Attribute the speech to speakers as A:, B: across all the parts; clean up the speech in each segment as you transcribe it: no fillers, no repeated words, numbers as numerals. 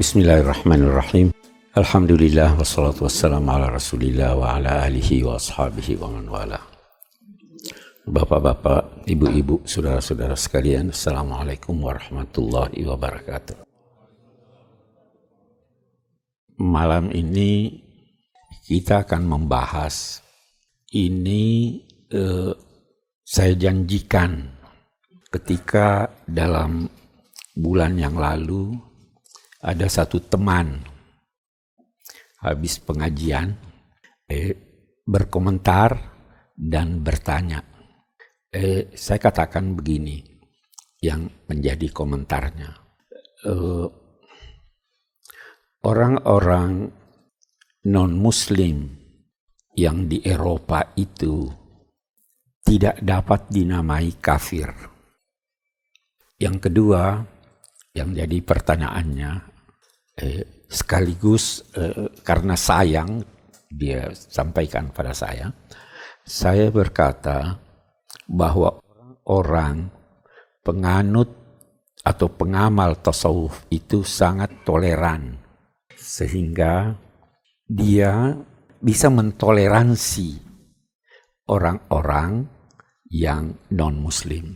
A: Bismillahirrahmanirrahim. Alhamdulillah wassalatu wassalamu ala rasulillah wa ala alihi wa ashabihi wa man wala. Bapak-bapak, ibu-ibu, saudara-saudara sekalian, assalamualaikum warahmatullahi wabarakatuh. Malam ini kita akan membahas ini saya janjikan ketika dalam bulan yang lalu ada satu teman habis pengajian berkomentar dan bertanya. Saya katakan begini yang menjadi komentarnya. Orang-orang non-muslim yang di Eropa itu tidak dapat dinamai kafir. Yang kedua, yang jadi pertanyaannya, sekaligus karena sayang, dia sampaikan pada saya berkata bahwa orang penganut atau pengamal tasawuf itu sangat toleran, sehingga dia bisa mentoleransi orang-orang yang non-muslim.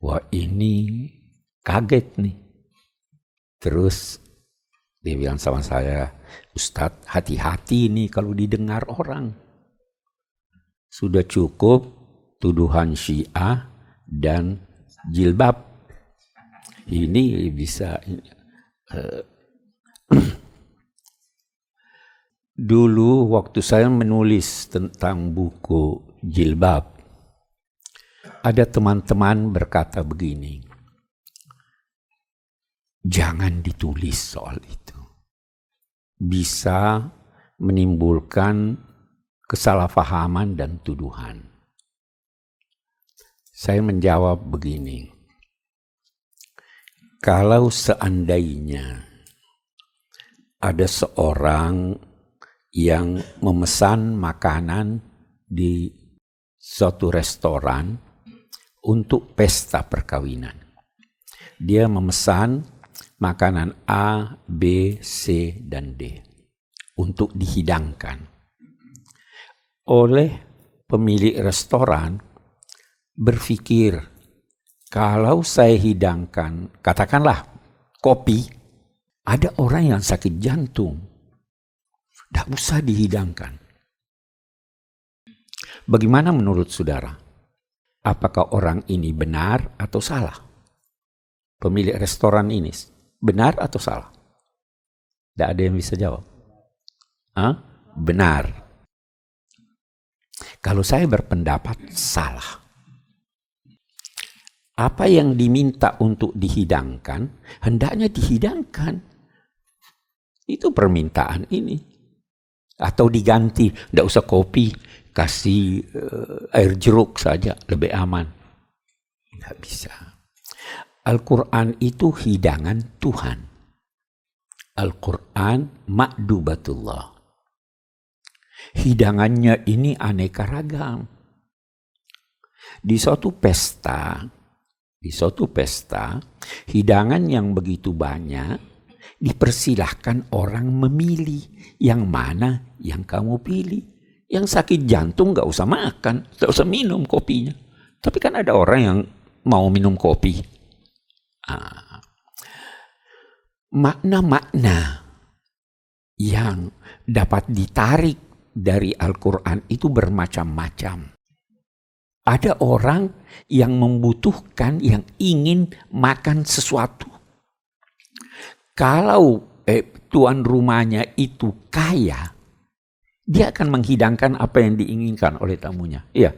A: Wah, ini kaget nih. Terus dia bilang sama saya, Ustadz, hati-hati nih kalau didengar orang. Sudah cukup tuduhan Syiah dan jilbab. Ini bisa. Dulu waktu saya menulis tentang buku jilbab, ada teman-teman berkata begini, jangan ditulis soal itu. Bisa menimbulkan kesalahpahaman dan tuduhan. Saya menjawab begini, kalau seandainya ada seorang yang memesan makanan di suatu restoran untuk pesta perkawinan, dia memesan makanan A, B, C, dan D untuk dihidangkan. Oleh pemilik restoran berpikir, kalau saya hidangkan, katakanlah kopi, ada orang yang sakit jantung, tidak usah dihidangkan. Bagaimana menurut saudara? Apakah orang ini benar atau salah? Pemilik restoran ini benar atau salah? Tidak ada yang bisa jawab. Benar. Kalau saya berpendapat salah. Apa yang diminta untuk dihidangkan, hendaknya dihidangkan. Itu permintaan ini. Atau diganti, tidak usah kopi, kasih air jeruk saja, lebih aman. Tidak bisa. Al-Quran itu hidangan Tuhan. Al-Quran ma'dubatullah. Hidangannya ini aneka ragam. Di suatu pesta, hidangan yang begitu banyak, dipersilahkan orang memilih yang mana yang kamu pilih. Yang sakit jantung gak usah makan, gak usah minum kopinya. Tapi kan ada orang yang mau minum kopi. Makna-makna yang dapat ditarik dari Al-Quran itu bermacam-macam. Ada orang yang membutuhkan, yang ingin makan sesuatu. Kalau tuan rumahnya itu kaya, dia akan menghidangkan apa yang diinginkan oleh tamunya. Iya.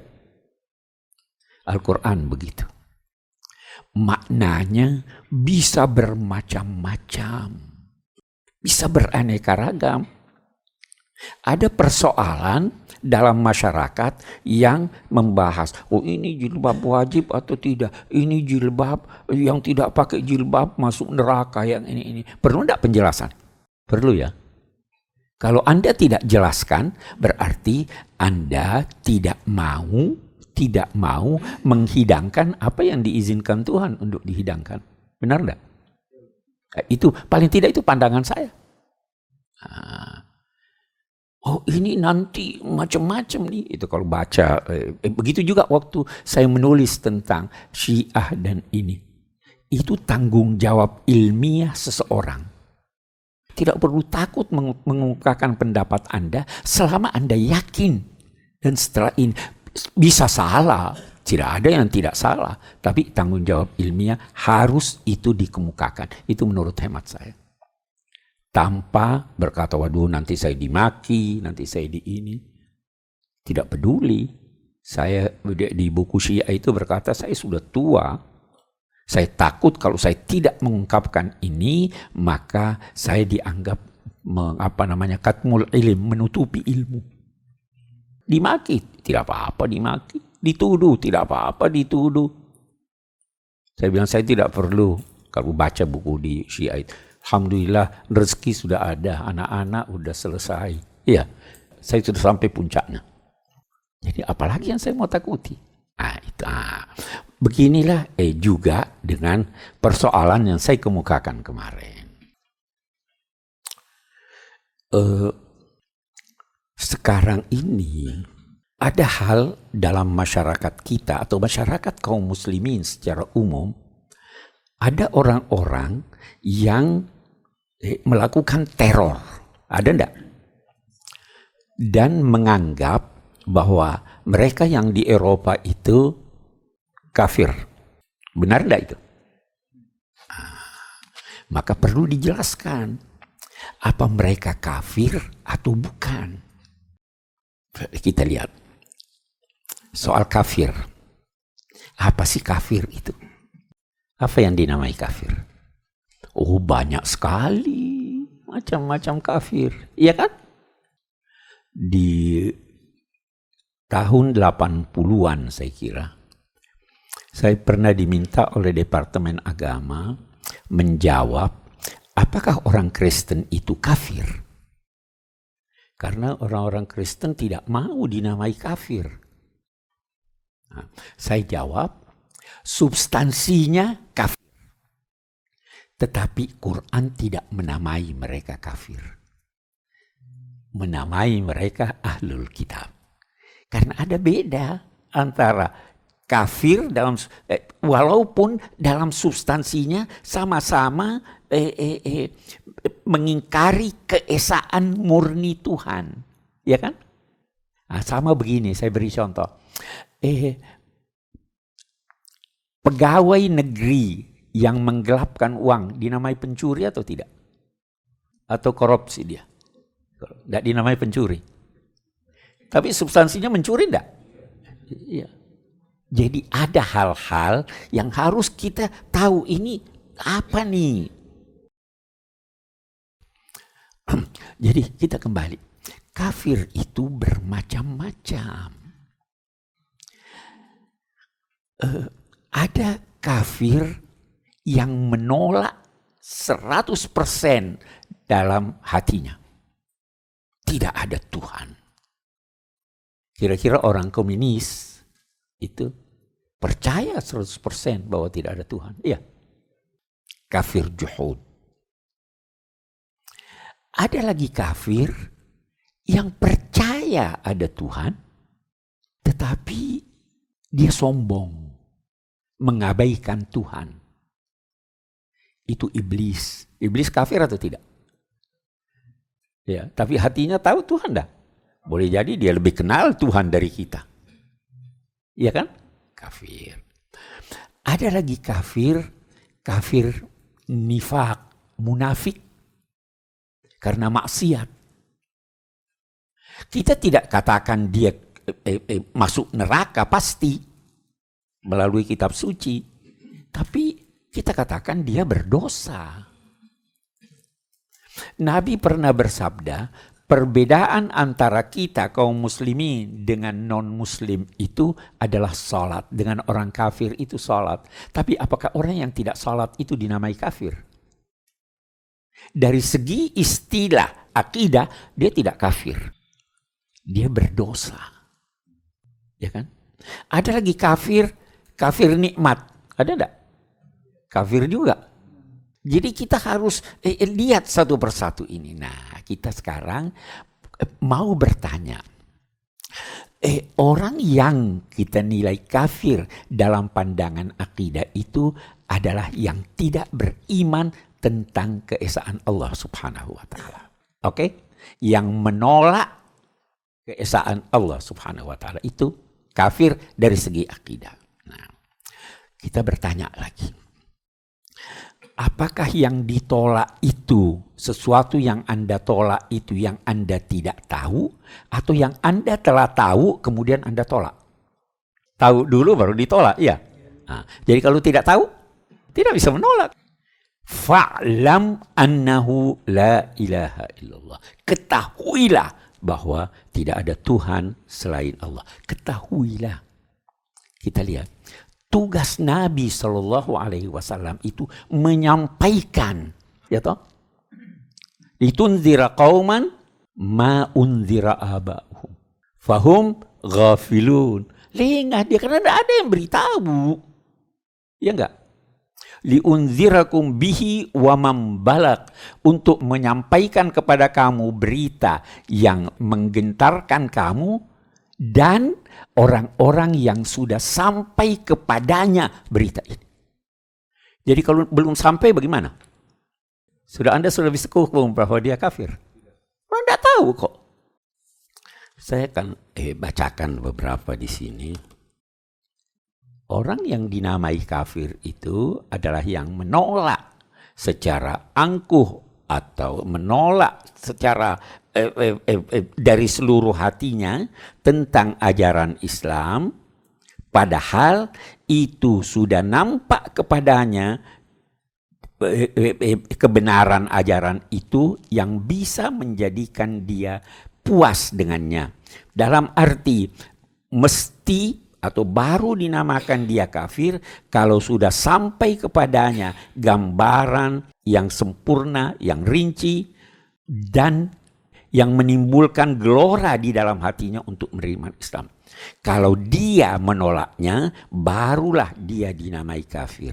A: Al-Quran begitu. Maknanya bisa bermacam-macam, bisa beraneka ragam. Ada persoalan dalam masyarakat yang membahas, oh ini jilbab wajib atau tidak, ini jilbab, yang tidak pakai jilbab masuk neraka, yang ini. Perlu tidak penjelasan? Perlu ya. Kalau Anda tidak jelaskan, berarti Anda tidak mau menghidangkan apa yang diizinkan Tuhan untuk dihidangkan. Benar enggak? Itu paling tidak itu pandangan saya. Oh ini nanti macam-macam nih. Itu kalau baca. Begitu juga waktu saya menulis tentang Syiah dan ini. Itu tanggung jawab ilmiah seseorang. Tidak perlu takut mengungkapkan pendapat Anda selama Anda yakin. Dan setelah ini bisa salah. Tidak ada yang tidak salah. Tapi tanggung jawab ilmiah harus itu dikemukakan. Itu menurut hemat saya. Tanpa berkata, waduh nanti saya dimaki, nanti saya di ini. Tidak peduli. Saya di buku Syiah itu berkata, saya sudah tua. Saya takut kalau saya tidak mengungkapkan ini, maka saya dianggap katmul ilm, menutupi ilmu. Dimaki, tidak apa-apa dimaki. Dituduh, tidak apa-apa dituduh. Saya bilang saya tidak perlu kalau baca buku di Syiah itu. Alhamdulillah rezeki sudah ada, anak-anak sudah selesai. Iya, saya sudah sampai puncaknya. Jadi apalagi yang saya mau takuti? Beginilah juga dengan persoalan yang saya kemukakan kemarin. Sekarang ini ada hal dalam masyarakat kita atau masyarakat kaum muslimin secara umum, ada orang-orang yang melakukan teror, ada enggak? Dan menganggap bahwa mereka yang di Eropa itu kafir. Benar enggak itu? Maka perlu dijelaskan, apa mereka kafir atau bukan? Kita lihat. Soal kafir. Apa sih kafir itu? Apa yang dinamai kafir? Oh banyak sekali macam-macam kafir. Iya kan? Di tahun 80-an saya kira. Saya pernah diminta oleh Departemen Agama menjawab apakah orang Kristen itu kafir? Karena orang-orang Kristen tidak mau dinamai kafir. Nah, saya jawab, substansinya kafir. Tetapi Quran tidak menamai mereka kafir. Menamai mereka ahlul kitab. Karena ada beda antara kafir dalam walaupun dalam substansinya sama-sama mengingkari keesaan murni Tuhan. Ya kan? Nah, sama begini, saya beri contoh. Pegawai negeri yang menggelapkan uang dinamai pencuri atau tidak? Atau korupsi dia? Tidak dinamai pencuri. Tapi substansinya mencuri enggak? Iya. Jadi ada hal-hal yang harus kita tahu ini apa nih. Jadi kita kembali. Kafir itu bermacam-macam. Ada kafir yang menolak 100% dalam hatinya. Tidak ada Tuhan. Kira-kira orang komunis itu percaya 100% bahwa tidak ada Tuhan. Iya. Kafir juhud. Ada lagi kafir yang percaya ada Tuhan, tetapi dia sombong, mengabaikan Tuhan. Itu iblis. Iblis kafir atau tidak? Ya, tapi hatinya tahu Tuhan dah. Boleh jadi dia lebih kenal Tuhan dari kita. Iya kan? Kafir. Ada lagi kafir nifak, munafik. Karena maksiat. Kita tidak katakan dia masuk neraka pasti melalui kitab suci. Tapi kita katakan dia berdosa. Nabi pernah bersabda, perbedaan antara kita kaum muslimin dengan non-muslim itu adalah salat. Dengan orang kafir itu salat. Tapi apakah orang yang tidak salat itu dinamai kafir? Dari segi istilah akidah, dia tidak kafir. Dia berdosa. Ya kan? Ada lagi kafir nikmat. Ada enggak? Kafir juga. Jadi kita harus lihat satu persatu ini. Nah, kita sekarang mau bertanya. Orang yang kita nilai kafir dalam pandangan akidah itu adalah yang tidak beriman tentang keesaan Allah Subhanahu wa taala. Oke? Yang menolak keesaan Allah Subhanahu wa taala itu kafir dari segi akidah. Nah, kita bertanya lagi. Apakah yang ditolak itu sesuatu yang Anda tolak itu yang Anda tidak tahu, atau yang Anda telah tahu kemudian Anda tolak? Tahu dulu baru ditolak, ya. Nah, jadi kalau tidak tahu, tidak bisa menolak. Fa'lam annahu la ilaha illallah. Ketahuilah bahwa tidak ada Tuhan selain Allah. Ketahuilah. Kita lihat. Tugas Nabi Shallallahu Alaihi Wasallam itu menyampaikan, ya toh, litunzira qauman ma unzira aba'uhum fahum ghafilun. Lengah dia karena tidak ada yang beritahu, ya enggak? Liunzirakum bihi wa man balak, untuk menyampaikan kepada kamu berita yang menggentarkan kamu dan orang-orang yang sudah sampai kepadanya berita ini. Jadi kalau belum sampai bagaimana? Anda sudah bisa hukum bahwa dia kafir? Orang tidak tahu kok. Saya akan bacakan beberapa di sini. Orang yang dinamai kafir itu adalah yang menolak secara angkuh atau menolak secara dari seluruh hatinya tentang ajaran Islam, padahal itu sudah nampak kepadanya kebenaran ajaran itu yang bisa menjadikan dia puas dengannya. Dalam arti mesti atau baru dinamakan dia kafir kalau sudah sampai kepadanya gambaran yang sempurna, yang rinci, dan yang menimbulkan gelora di dalam hatinya untuk menerima Islam. Kalau dia menolaknya, barulah dia dinamai kafir.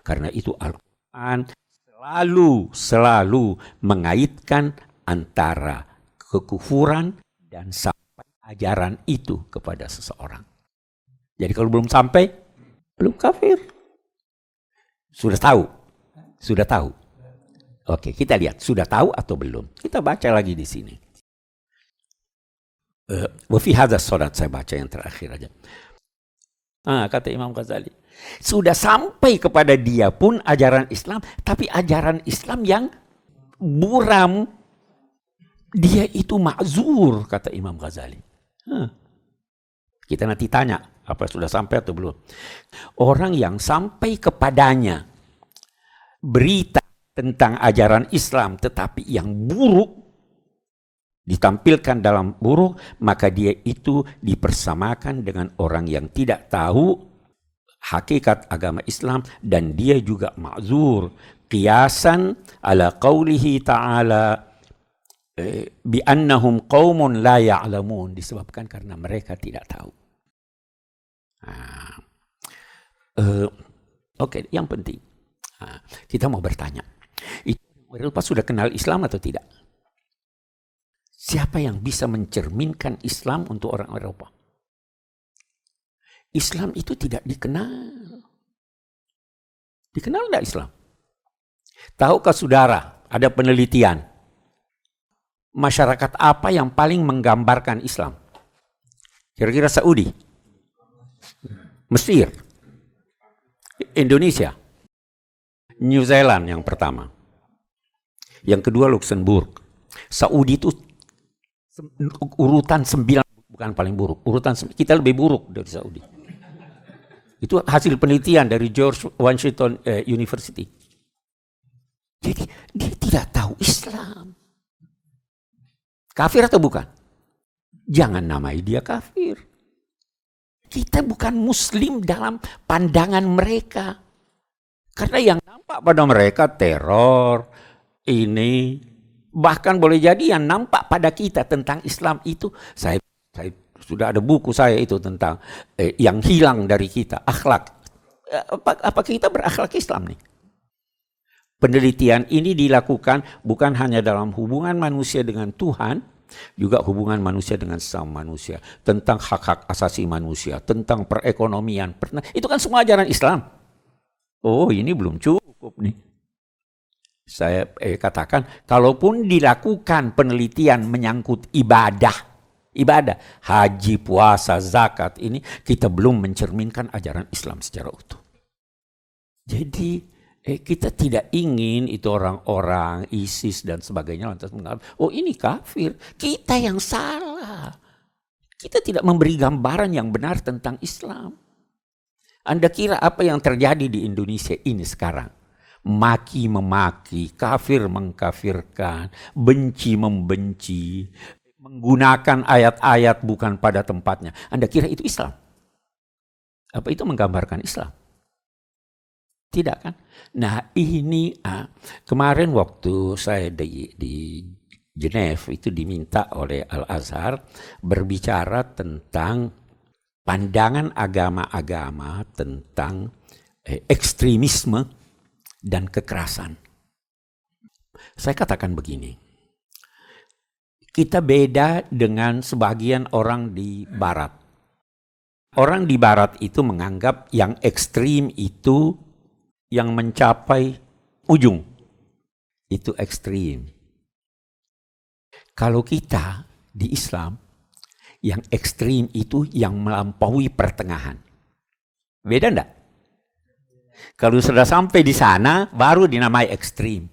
A: Karena itu Al-Quran selalu mengaitkan antara kekufuran dan sampai ajaran itu kepada seseorang. Jadi kalau belum sampai, belum kafir. Sudah tahu. Oke, kita lihat sudah tahu atau belum. Kita baca lagi di sini. Wa fi hadza salat, saya baca yang terakhir aja. Kata Imam Ghazali, sudah sampai kepada dia pun ajaran Islam, tapi ajaran Islam yang buram. Dia itu ma'zur, kata Imam Ghazali. Kita nanti tanya, apa sudah sampai atau belum. Orang yang sampai kepadanya berita tentang ajaran Islam tetapi yang buruk ditampilkan dalam buruk, maka dia itu dipersamakan dengan orang yang tidak tahu hakikat agama Islam, dan dia juga ma'zur qiyasan ala qawlihi ta'ala bi annahum qaumun la ya'lamun, disebabkan karena mereka tidak tahu. Oke, yang penting kita mau bertanya, itu Eropa sudah kenal Islam atau tidak? Siapa yang bisa mencerminkan Islam untuk orang Eropa? Islam itu tidak dikenal. Dikenal tidak Islam? Tahukah saudara, ada penelitian, masyarakat apa yang paling menggambarkan Islam? Kira-kira Saudi, Mesir, Indonesia, New Zealand yang pertama. Yang kedua Luxembourg. Saudi itu urutan 9, bukan paling buruk. Urutan kita lebih buruk dari Saudi. Itu hasil penelitian dari George Washington University. Jadi dia tidak tahu Islam. Kafir atau bukan? Jangan namai dia kafir. Kita bukan muslim dalam pandangan mereka. Karena yang nampak pada mereka teror, ini, bahkan boleh jadi yang nampak pada kita tentang Islam itu, saya sudah ada buku saya itu tentang yang hilang dari kita, akhlak. apa kita berakhlak Islam nih? Penelitian ini dilakukan bukan hanya dalam hubungan manusia dengan Tuhan, juga hubungan manusia dengan sesama manusia, tentang hak-hak asasi manusia, tentang perekonomian. Itu kan semua ajaran Islam. Oh, ini belum cukup nih. Saya katakan, kalaupun dilakukan penelitian menyangkut ibadah, haji, puasa, zakat, ini kita belum mencerminkan ajaran Islam secara utuh. Jadi kita tidak ingin itu orang-orang ISIS dan sebagainya lantas mengatakan, oh ini kafir, kita yang salah. Kita tidak memberi gambaran yang benar tentang Islam. Anda kira apa yang terjadi di Indonesia ini sekarang? Maki memaki, kafir mengkafirkan, benci membenci, menggunakan ayat-ayat bukan pada tempatnya. Anda kira itu Islam? Apa itu menggambarkan Islam? Tidak kan? Nah ini kemarin waktu saya di Geneva itu diminta oleh Al-Azhar berbicara tentang pandangan agama-agama tentang ekstremisme dan kekerasan. Saya katakan begini, kita beda dengan sebagian orang di Barat. Orang di Barat itu menganggap yang ekstrim itu yang mencapai ujung, itu ekstrim. Kalau kita di Islam, yang ekstrim itu yang melampaui pertengahan. Beda enggak? Kalau sudah sampai di sana, baru dinamai ekstrim.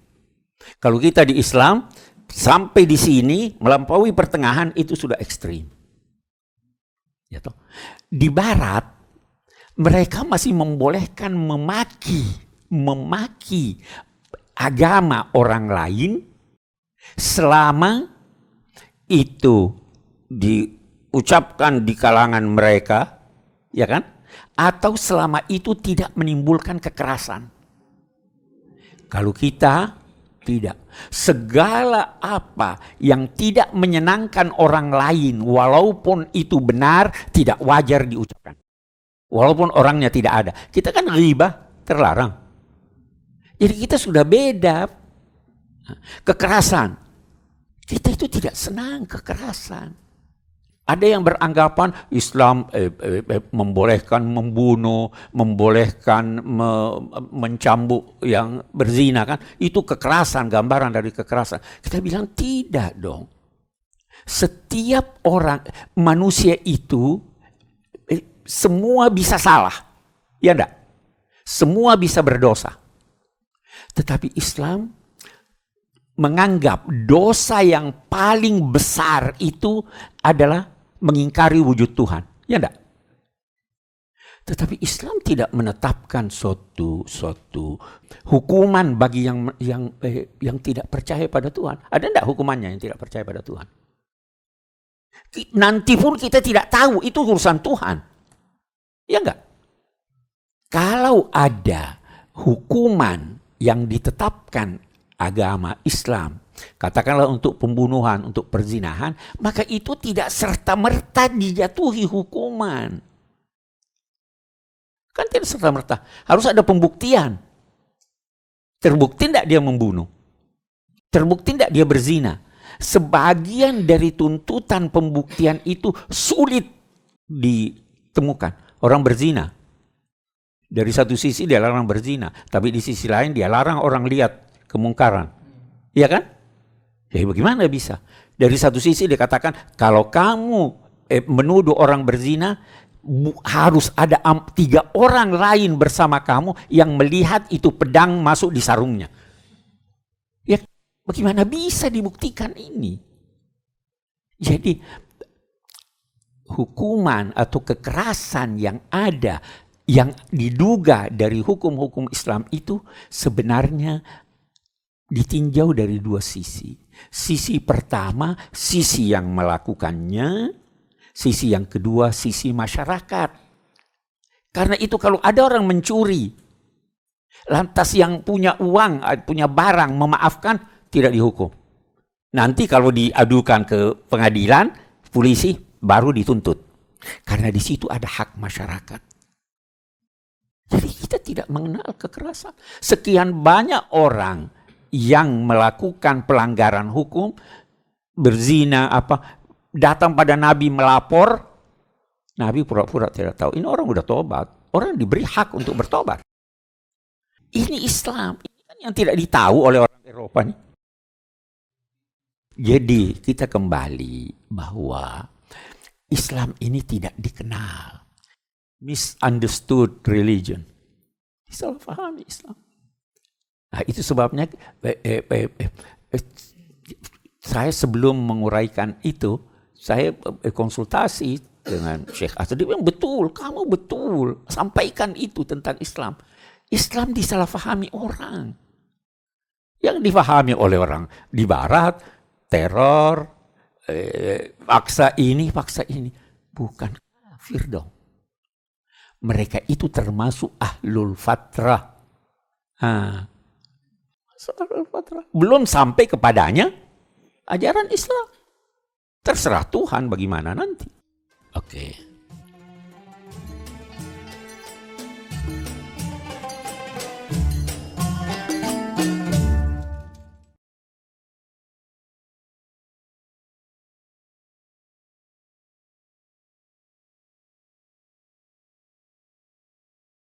A: Kalau kita di Islam, sampai di sini, melampaui pertengahan, itu sudah ekstrim. Ya toh? Di Barat, mereka masih membolehkan memaki agama orang lain selama itu diucapkan di kalangan mereka, ya kan? Atau selama itu tidak menimbulkan kekerasan. Kalau kita tidak, segala apa yang tidak menyenangkan orang lain walaupun itu benar tidak wajar diucapkan. Walaupun orangnya tidak ada. Kita kan ghibah terlarang. Jadi kita sudah beda. Kekerasan. Kita itu tidak senang kekerasan. Ada yang beranggapan Islam membolehkan membunuh, membolehkan mencambuk yang berzina kan. Itu kekerasan, gambaran dari kekerasan. Kita bilang tidak dong. Setiap orang, manusia itu semua bisa salah. Ya enggak? Semua bisa berdosa. Tetapi Islam menganggap dosa yang paling besar itu adalah mengingkari wujud Tuhan. Ya enggak? Tetapi Islam tidak menetapkan suatu hukuman bagi yang tidak percaya pada Tuhan. Ada enggak hukumannya yang tidak percaya pada Tuhan? Nanti pun kita tidak tahu, itu urusan Tuhan. Ya enggak? Kalau ada hukuman yang ditetapkan agama Islam, katakanlah untuk pembunuhan, untuk perzinahan, maka itu tidak serta-merta dijatuhi hukuman. Kan tidak serta-merta, harus ada pembuktian. Terbukti tidak dia membunuh? Terbukti tidak dia berzina? Sebagian dari tuntutan pembuktian itu sulit ditemukan. Orang berzina, dari satu sisi dia larang berzina, tapi di sisi lain dia larang orang lihat kemungkaran. Iya kan? Ya bagaimana bisa? Dari satu sisi dia katakan, kalau kamu menuduh orang berzina, harus ada 3 orang lain bersama kamu yang melihat itu pedang masuk di sarungnya. Ya bagaimana bisa dibuktikan ini? Jadi hukuman atau kekerasan yang ada, yang diduga dari hukum-hukum Islam itu sebenarnya ditinjau dari 2 sisi. Sisi pertama, sisi yang melakukannya. Sisi yang kedua, sisi masyarakat. Karena itu kalau ada orang mencuri, lantas yang punya uang, punya barang memaafkan, tidak dihukum. Nanti kalau diadukan ke pengadilan, polisi baru dituntut. Karena di situ ada hak masyarakat. Jadi kita Dia tidak mengenal kekerasan. Sekian banyak orang yang melakukan pelanggaran hukum, berzina, datang pada Nabi melapor, Nabi pura-pura tidak tahu. Ini orang udah tobat. Orang diberi hak untuk bertobat. Ini Islam. Ini kan yang tidak ditahu oleh orang Eropa nih. Jadi kita kembali bahwa Islam ini tidak dikenal. Misunderstood religion. Disalahpahami Islam. Nah, itu sebabnya saya sebelum menguraikan itu, saya konsultasi dengan Syekh Asad. Dia bilang, betul, kamu betul. Sampaikan itu tentang Islam. Islam disalahpahami orang. Yang dipahami oleh orang di Barat, teror, paksa ini. Bukan kafir dong. Mereka itu termasuk ahlul fatrah. Belum sampai kepadanya ajaran Islam. Terserah Tuhan bagaimana nanti. Oke.